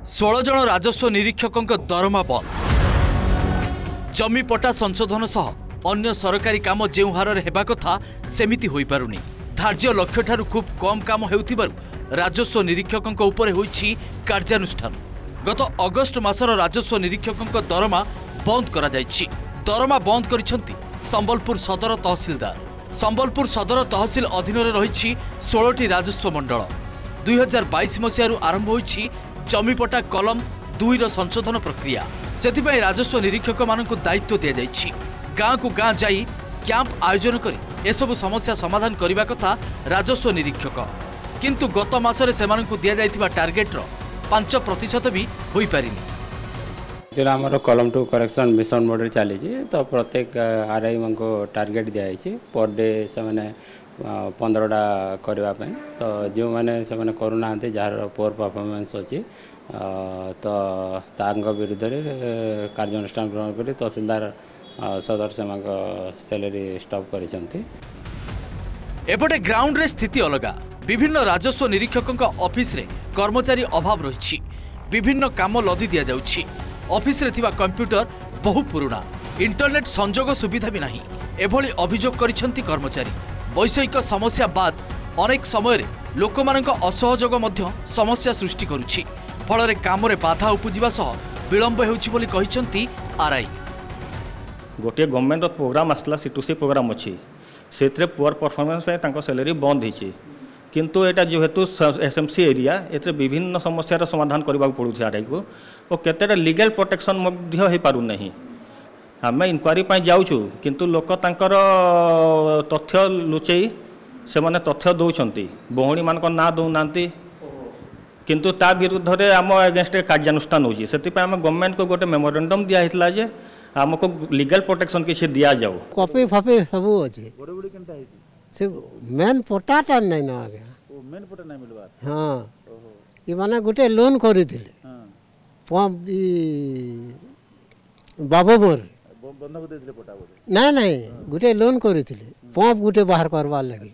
16 जन राजस्व निरीक्षकों दरमा बंद। जमीपटा संशोधन सह अन्य सरकारी काम जो हार हेबा कथा सेमिति होई पारुनी। धार्य लक्ष्य ठारू खूब कम काम हेउथिबारु राजस्व निरीक्षकों उपरे होईछि कार्यानुष्ठान। गत अगस्ट मासर राजस्व निरीक्षकों दरमा बंद करा जायछि। दरमा बंद करिसेंति संबलपुर सदर तहसीलदार। संबलपुर सदर तहसील अधीन रही 16टी राजस्व मंडल। 2022 मसीह आरंभ होईछि जमीपटा कलम 2 संशोधन प्रक्रिया। सेथिपाई राजस्व निरीक्षक मानक दायित्व दिया जायछि। गाँ को गाँ जाई कैंप आयोजन करी एसबु समस्या समाधान करने कथा राजस्व निरीक्षक, किंतु गत मासरे सेमानकु दिया जायतिबा टार्गेटर 5% भी होई पारिनी। जो आमर कलम टू करेक्शन मिशन मोड चली तो प्रत्येक आरआई मान को टार्गेट दिखाई पर डे से 15टा करने तो जो मैंने से करूना जार पुअर परफॉर्मेंस अच्छी तो विरुद्ध कार्यानुष्ठान ग्रहण कर तहसीलदार सदर से सैलरी स्टॉप कर। एपटे ग्राउंड रे स्थिति अलगा। विभिन्न राजस्व निरीक्षकों ऑफिस रे कर्मचारी अभाव रही। विभिन्न काम लदी दिया जाउछि। ऑफिस रे थिबा कंप्यूटर बहु पुराना, इंटरनेट संजोग सुविधा भी नहीं एभली अभियोग करिसेंति कर्मचारी। वैषयिक समस्या बाद अनेक समय लोकमानक असहयोग मध्य समस्या सृष्टि करुछि। फल काम रे बाधा उपजिबा सह विलंब हेउछि बोली कहिसेंति आरआई। गोटे गवर्नमेंट प्रोग्राम आसला C2C प्रोग्राम अच्छी से पुअर परफॉर्मेंस सैलरी बंद होती, किंतु एटा जेहेतु SMC एरिया एते विभिन्न समस्यार समाधान करने पड़ू आरआई को और केतेटा लीगल प्रोटेक्शन हो पारु नहीं। आम इनक्वारी जाऊँ किंतु लोक तांकर तथ्य लुचेई से माने तथ्य दौरान बहुणी मान ना दौना किंतु ता विरुद्ध रे आम एगेन्स्ट कार्यानुष्ठान होची। सेतिपा आम गवर्नमेंट को गोटे मेमोरेंडम दिया हितला जे आमको लीगल प्रोटेक्शन किसी दिया जाओ। कॉपी फापी सब अच्छे से मेन पटाटा नहीं ना आ गया। ओ मेन पटा नहीं मिलबा। हां ये माने गोटे लोन करिथिले। हां पंप बाबू मोर बंधक देथिले पटा बोले। नहीं नहीं गोटे लोन करिथिले पंप गोटे बाहर करवा लगी।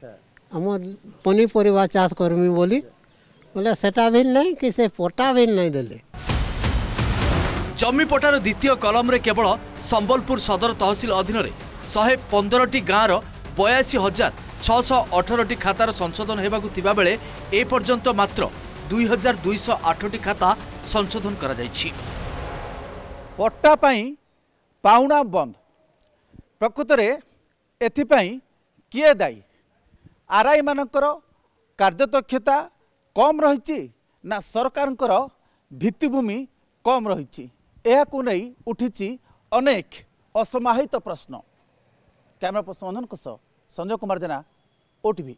हमर पनी परिवार चाष करमी बोली बोले सेटा भी नहीं कि से पटा भी नहीं देले। जमीपटार द्वितीय कलम रे केवल संबलपुर सदर तहसील अधीन 115टी गाँवर 82,618टी खातार संशोधन हेबाकु थिबा बेले ए पर्यंत मात्र 2,208टी खाता संशोधन करा जायछि। पट्टा पाई पाउना बंद प्रकृत रे एथिपाई किए दायी? आरआई मानकर कार्यदक्षता कम रही ना सरकारंकर भित्तिभूमि कम रही? एहाकु नहीं उठिछि अनेक असमाहित प्रश्न। कैमरा पर्सन संजय कुमार जेना, OTV।